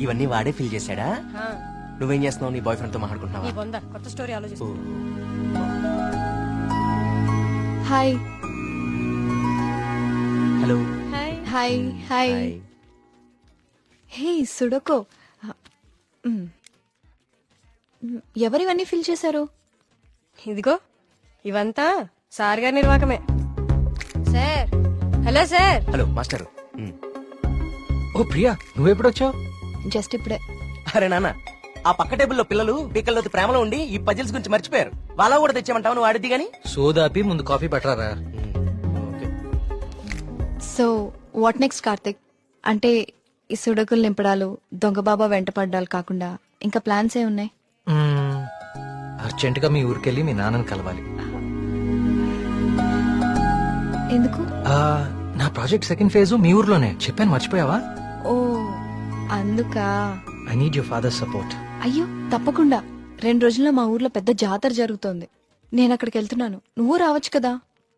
ఇవన్నీ వాడే ఫిల్ చేశాడా? ఆ, నువ్వేం చేస్తున్నావు? నీ బాయ్ ఫ్రెండ్ తో ఈ మాట్లాడుకుంటున్నావా? బొంద కొత్త స్టోరీ ఆలోచిస్తా. Oh, hi hello. Hi. Hi hi hi. Hey సుడకో ఎవరివన్నీ ఫిల్ చేశారు? ఇదిగో ఇవంతా సార్ గారి నిర్వాకమే. Sir, hello sir. Hello master. Oh Priya, నువ్వెప్పుడొచ్చావు? జస్ట్ ఇప్పుడే. అరే నాన్న, ఆ పక్క టేబుల్లో పిల్లలు పీకల్లోకి ప్రేమలో ఉండి ఈ పజిల్స్ గురించి మర్చిపోయారు. వాళ్ళ కూడా తెచ్చామంటావు, నువ్వు ఆడిద్ది గాని. సోదాపి ముందు కాఫీ పట్టరారా. So what next Karthik? అంటే ఈ సుడకులు నింపడాలు, దొంగ బాబా వెంట పడ్డాలు కాకుండా ఇంకా ప్లాన్స్ ఏ ఉన్నాయి? అర్జెంట్ గా మీ ఊరికెళ్ళి మీ నాన్నని కలవాలి. ఎందుకు? ఆ, నా ప్రాజెక్ట్ సెకండ్ ఫేజ్ మీ ఊర్లోనే, చెప్పాను మర్చిపోయావా? ఓ అందుకా. I need your father support. అయ్యో తప్పకుండా. 2 రోజుల్లో మా ఊర్లో పెద్ద జాతర జరుగుతోంది. నేను అక్కడికి వెళ్తున్నాను. నువ్వు రావచ్చు కదా.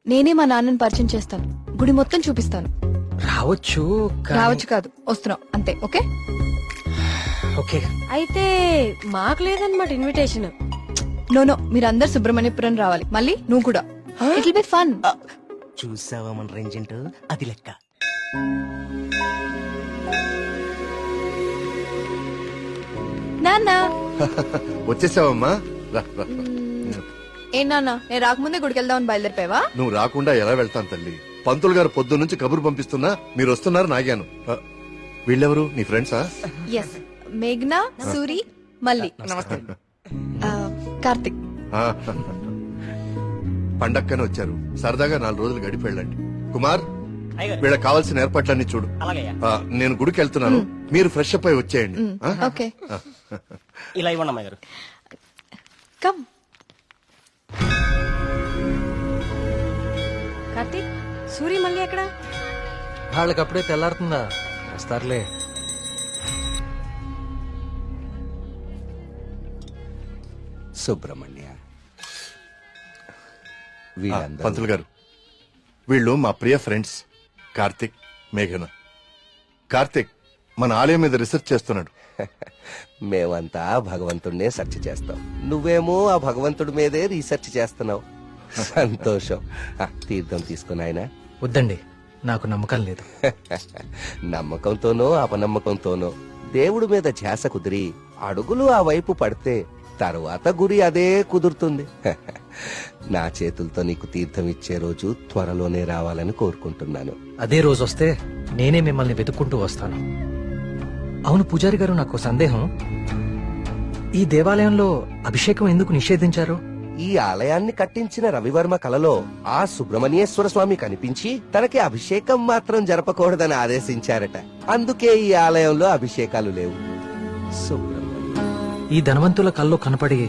నేనే మా నాన్నని పరిచయం చేస్తాను. గుడి మొత్తం చూపిస్తాను. రావచ్చు రావచ్చు కాదు, వస్తున్నావు అంతే. Okay okay. అయితే మాకు లేదన్నమాట ఇన్విటేషన్. నో మీరందరు సుబ్రహ్మణ్యపురం రావాలి. మళ్ళీ నువ్వు కూడా. It will be fun. చూసావా మన రేంజ్ ఏంటో? అది లెక్క. నాన్న వచ్చేసావమ్మా, రా, రా. ఏ నాన్న, నేను రాకముందే గుడికి వెళ్దామని బయలుదేరిపోయావా? నువ్వు రాకుండా ఎలా వెళ్తాను తల్లి? పంతులు గారు పొద్దు నుంచి కబురు పంపిస్తున్నా మీరు వస్తున్నారు నాగాను. వీళ్ళెవరు నీ ఫ్రెండ్సా? ఎస్, మేఘ్నా, సూరి, మల్లి. కార్తిక్. ఆ, పండక్కనే వచ్చారు. సరదాగా 4 రోజులు గడిపి వెళ్ళండి. కుమార్, వీళ్ళకి కావాల్సిన ఏర్పాట్లన్నీ చూడు. నేను గుడికి వెళ్తున్నాను, మీరు ఫ్రెష్ అప్ అయి వచ్చేయండి. ఓకే ఇలా ఇవ్వండి అమ్మాయి గారు. కమ్. కార్తీక్, సూరి మళ్ళీ ఎక్కడ? వాళ్ళకి అప్పుడే తెల్లారుతుందా? వస్తారులే. సుబ్రహ్మణ్య, పంతులు గారు, వీళ్ళు మా ప్రియ ఫ్రెండ్స్ కార్తిక్, మేఘన. కార్తిక్ మన ఆలయం మీద రీసెర్చ్ చేస్తున్నాడు. మేమంతా భగవంతుడినే సెర్చ్ చేస్తాం, నువ్వేమో ఆ భగవంతుడి మీదే రీసెర్చ్ చేస్తున్నావు. సంతోషం. తీర్థం తీసుకుని ఆయన. వద్దండి, నాకు నమ్మకం లేదు. నమ్మకంతోనో అపనమ్మకంతోనో దేవుడి మీద ధ్యాస కుదిరి అడుగులు ఆ వైపు పడితే తరువాత గురి అదే కుదురుతుంది. నా చేతులతో నీకు తీర్థం ఇచ్చే రోజు త్వరలోనే రావాలని కోరుకుంటున్నాను. అదే రోజు వస్తే నేనే మిమ్మల్ని వెతుక్కుంటూ వస్తాను. అవును పూజారి గారు, నాకు సందేహం. ఈ దేవాలయంలో అభిషేకం ఎందుకు నిషేధించారు? ఈ ఆలయాన్ని కట్టించిన రవివర్మ కలలో ఆ సుబ్రహ్మణ్యేశ్వర స్వామి కనిపించి తనకి అభిషేకం మాత్రం జరపకూడదని ఆదేశించారట. అందుకే ఈ ఆలయంలో అభిషేకాలు లేవు. ఈ ధనవంతుల కల్లో కనపడి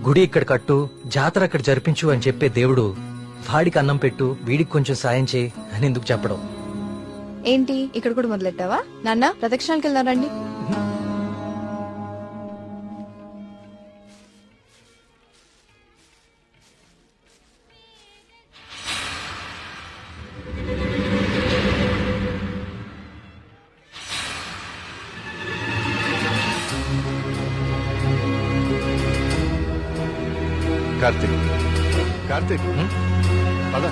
గుడి ఇక్కడ కట్టు, జాతర అక్కడ జరిపించు అని చెప్పే దేవుడు వాడికి అన్నం పెట్టు, వీడికి కొంచెం సాయం చేయి అని ఎందుకు చెప్పడం? ఏంటి ఇక్కడ కూడా మొదలెట్టావా? నాన్న ప్రదక్షిణాలకు వెళ్దాం రండి. కార్తిక్, కార్తిక్, పద.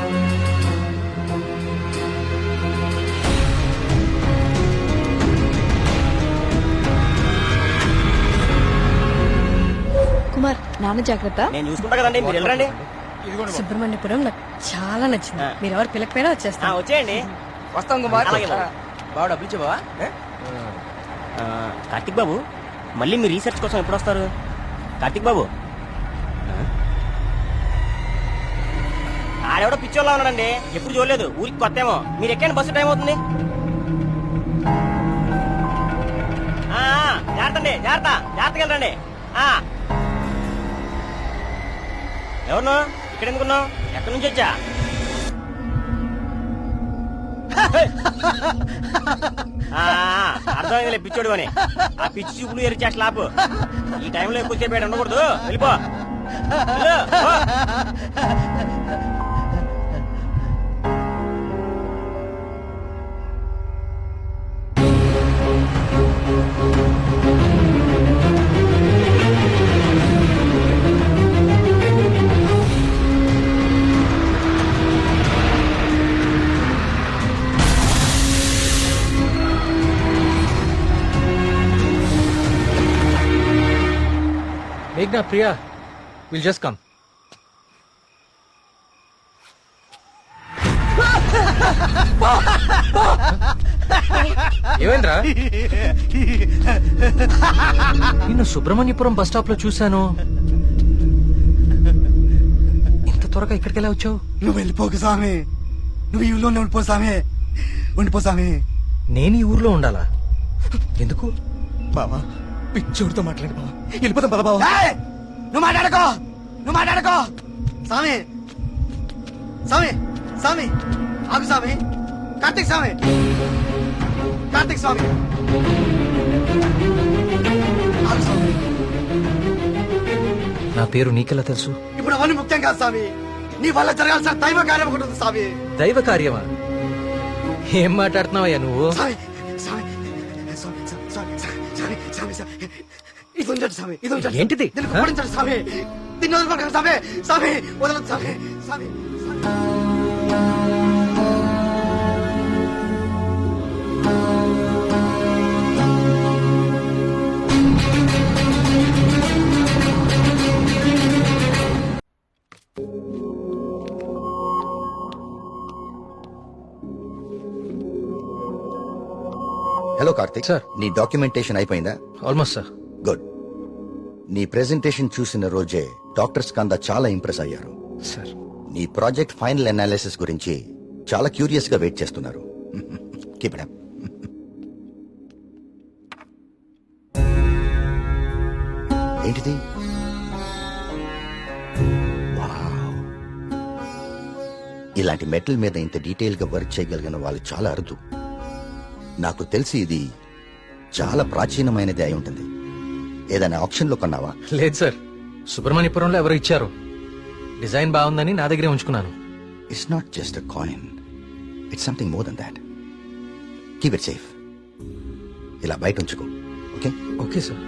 కుమార్, నాన్న జాగ్రత్త. నేను చూసుకుంటా కదండి, మీరు వెళ్ళండి. సుబ్రహ్మణ్యపురం నాకు చాలా నచ్చింది. మీరు ఎవరు పిల్లకపోయినా వచ్చేస్తా. వచ్చేయండి. వస్తాం కుమార్. బాబు డబ్బులు ఇచ్చావా? కార్తిక్ బాబు, మళ్ళీ మీ రీసెర్చ్ కోసం ఎప్పుడు వస్తారు? కార్తిక్ బాబు, ఆడెవడో పిచ్చోళ్ళ ఉన్నాడండి, ఎప్పుడు చూడలేదు. ఊరికి కొత్తేమో. మీరు ఎక్కండి, బస్సు టైం అవుతుంది. జాగ్రత్త అండి, జాగ్రత్తగా వెళ్ళండి. ఎవరు ఇక్కడ ఎందుకున్నావు? ఎక్కడి నుంచి వచ్చా? అర్థమైందిలే పిచ్చోడు అని. ఆ పిచ్చి చూపులు ఎరి చేస్తా లాపు. ఈ టైంలో ఎక్కువ సేపు ఉండకూడదు. వెళ్ళిపో. మేఘ్నా ప్రియా విల్ జస్ట్ కమ్. ఏమైందిరా? నిన్ను సుబ్రహ్మణ్యపురం బస్ స్టాప్ లో చూశాను. ఇంత త్వరగా ఇక్కడికి ఎలా వచ్చావు? నువ్వు వెళ్ళిపోకు స్వామి, నువ్వు ఈ ఊళ్ళోనే ఉండిపో స్వామి, ఉండిపో స్వామి. నేను ఈ ఊర్లో ఉండాలా? ఎందుకు? బావా పిచ్చోడితో మాట్లాడు బావా, వెళ్ళిపోతాం పద బావా. నువ్వు మాట్లాడుకో, నువ్వు మాట్లాడుకో స్వామి. స్వామి స్వామి ఆగు స్వామి. కార్తీక్ స్వామి, కార్తీక్ స్వామి ఆగు స్వామి. నా పేరు నీకెలా తెలుసు? ఇప్పుడు అవన్నీ ముఖ్యం కాదు స్వామి, నీ వల్ల జరగాల్సిన దైవ కార్యం ఒకటి ఉంది స్వామి. దైవ కార్యమా? ఏం మాట్లాడుతున్నావయ్యా నువ్వు? స్వామి స్వామి స్వామి స్వామి స్వామి స్వామి స్వామి ఇది ఉంచండి స్వామి, ఇది ఉంచండి. ఏంటిది? దీన్ని కుప్పడించండి స్వామి, దీన్ని వదలకండి స్వామి, స్వామి వదలదు స్వామి, స్వామి హలో కార్తిక్ సార్. నీ డాక్యుమెంటేషన్ అయిపోయిందా? Almost sir. గుడ్. నీ ప్రెజెంటేషన్ చూసిన రోజే డాక్టర్స్ కందా చాలా ఇంప్రెస్ అయ్యారు. సార్ నీ ప్రాజెక్ట్ ఫైనల్ అనాలిసిస్ గురించి చాలా క్యూరియస్ గా వెయిట్ చేస్తున్నారు. Keep it up. ఏంటిది? వావ్. ఇలాంటి మెటల్ మీద ఇంత డీటెయిల్ గా వర్క్ చేయగలిగిన వాళ్ళు చాలా అరుదు. నాకు తెలిసి ఇది చాలా ప్రాచీనమైనది అయి ఉంటుంది. ఏదైనా ఆప్షన్ లో కొన్నావా? లేదు సార్, సుబ్రహ్మణ్యపురంలో ఎవరు ఇచ్చారు. డిజైన్ బాగుందని నా దగ్గరే ఉంచుకున్నాను. It's not just a coin, it's something more than that. Keep it safe. ఇలా బయట ఉంచుకో. Okay? Okay sir.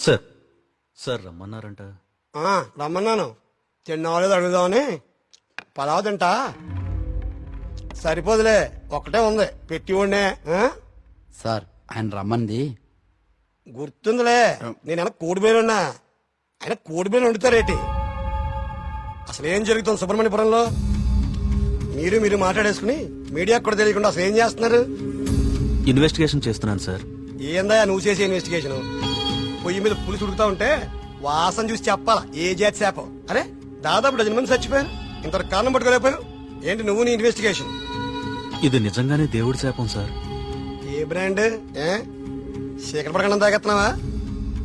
Sir sir రమ్మన్నారంట. రమ్మన్నాను, తిన్నావాలేదు అడుగుదామని. పలావ్ తింటా సరిపోదులే, ఒకటే ఉంది పెట్టి ఉండే. సార్ ఆయన రమ్మంది. గుర్తుందిలే, నేను కోడిబేలున్నా, ఆయన కోడిబేలు వండుతారేటి. అసలు ఏం జరుగుతుంది సుబ్రహ్మణ్యపురంలో? మీరు మాట్లాడేసుకుని మీడియాకు కూడా తెలియకుండా అసలు ఏం చేస్తున్నారు? ఇన్వెస్టిగేషన్ చేస్తున్నాను సార్. ఏందా నువ్వు చేసే ఇన్వెస్టిగేషన్? పొయ్యి మీద పులుసు ఉడుకుతా ఉంటే వాసన చూసి చెప్పాలా ఏ జాతి శాపం? అరే దాదాపు డజన్ మంది చచ్చిపోయారు, ఇంతవరకు కారణం పట్టుకోలేకపోయావు. ఏంటి నువ్వు నీ ఇన్వెస్టిగేషన్? ఇది నిజంగానే దేవుడి శాపం సార్. ఏ బ్రాండ్? చీకటి పడకుండా తాగెత్తున్నావా?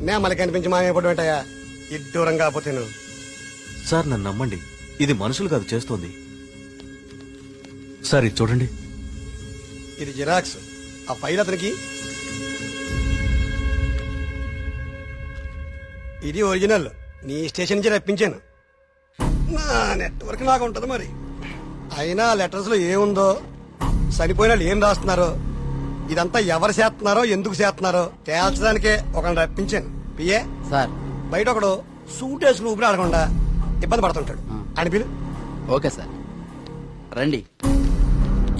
నే మళ్ళీ కనిపించి మాయపడడం ఏంటయ్యా ఇడ్డూరం కాకపోతే నువ్వు. సార్ నన్ను నమ్మండి, ఇది మనుషులు కాదు చేస్తోంది. సార్ ఇది చూడండి. ఇది జిరాక్స్. ఆ ఫైల్ అతనికి. ఇది ఒరిజినల్, నీ స్టేషన్ నుంచి రప్పించాను. నా నెట్వర్క్ లాగా ఉంటది మరి. అయినా లెటర్స్ లో ఏముందో, చనిపోయిన వాళ్ళు ఏం రాస్తున్నారో, ఇదంతా ఎవరు చేస్తున్నారో ఎందుకు చేస్తున్నారో తేల్చడానికే ఒకరిని రప్పించాను. పిఏ సార్ బయట ఒకడు సూట్ వేసుకుని ఊపిరి ఆడకుండా ఇబ్బంది పడుతుంటాడు. అని పిలు. ఓకే సార్ రండి.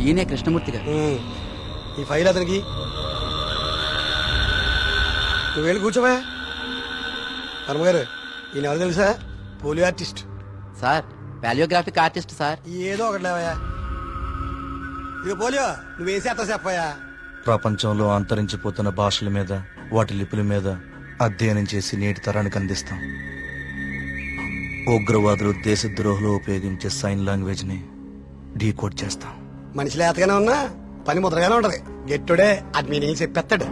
ఈయనే కృష్ణమూర్తి గారు. ఈ ఫైల్ అతనికి. నువ్వు వెళ్ళి కూర్చోవా. వర్మ గారు, ఈయన ఎవరు తెలుసా? Polio artist sir, paleographic artist sir. ఏదో ఒకటి లేవయా. ఇక పోలియో నువ్వేం చేస్తా చెప్పాయా? ప్రపంచంలో అంతరించిపోతున్న భాషల మీద, వాటి లిపుల మీద అధ్యయనం చేసి నేటి తరానికి అందిస్తాం. ఉగ్రవాదులు, దేశద్రోహులు ఉపయోగించే సైన్ లాంగ్వేజ్ ని డీకోడ్ చేస్తాం. మనిషి లేతగానే ఉన్నా పని ముద్రగానే ఉంటది. గెట్టుడే అది మీనింగ్ చెప్పేస్తాడు.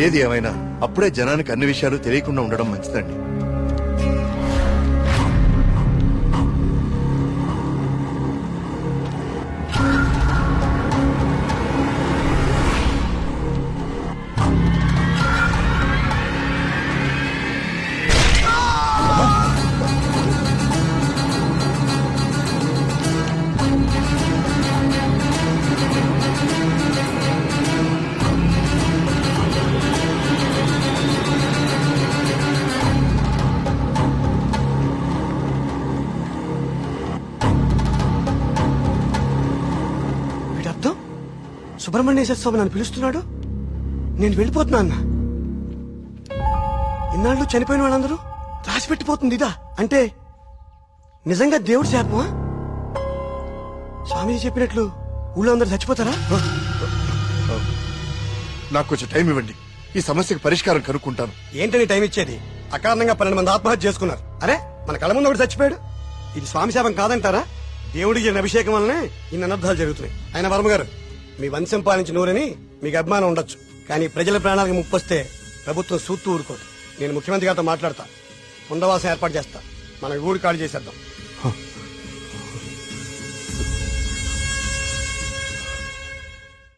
ఏది ఏమైనా అప్పుడే జనానికి అన్ని విషయాలు తెలియకుండా ఉండడం మంచిదండి. సుబ్రహ్మణ్యేశ్వర స్వామి నన్ను పిలుస్తున్నాడు. నేను వెళ్ళిపోతున్నా అన్న. ఇన్నాళ్ళు చనిపోయిన వాళ్ళందరూ రాసి పెట్టిపోతుంది ఇదా అంటే నిజంగా దేవుడి శాపమా? స్వామీజీ చెప్పినట్లు ఊళ్ళో అందరు చచ్చిపోతారా? నాకు కొంచెం టైం ఇవ్వండి, ఈ సమస్యకు పరిష్కారం కనుక్కుంటాను. ఏంటని టైం ఇచ్చేది? అకారణంగా 12 మంది ఆత్మహత్య చేసుకున్నారు. అరే మన కళ్ళ ముందు ఒకటి చచ్చిపోయాడు. ఇది స్వామి శాపం కాదంటారా? దేవుడికి జరిగిన అభిషేకం వల్లనే ఇన్ని అనర్థాలు జరుగుతున్నాయి. ఆయన వర్మ గారు, మీ వంశం పాలించి నూరని మీకు అభిమానం ఉండొచ్చు, కానీ ప్రజల ప్రాణాలకు ముప్పొస్తే ప్రభుత్వం సూత్తూ ఊరుకోదు. నేను ముఖ్యమంత్రి గారితో మాట్లాడతా, ఉండవాసం ఏర్పాటు చేస్తా. మన ఊరు ఖాళీ చేసేద్దాం.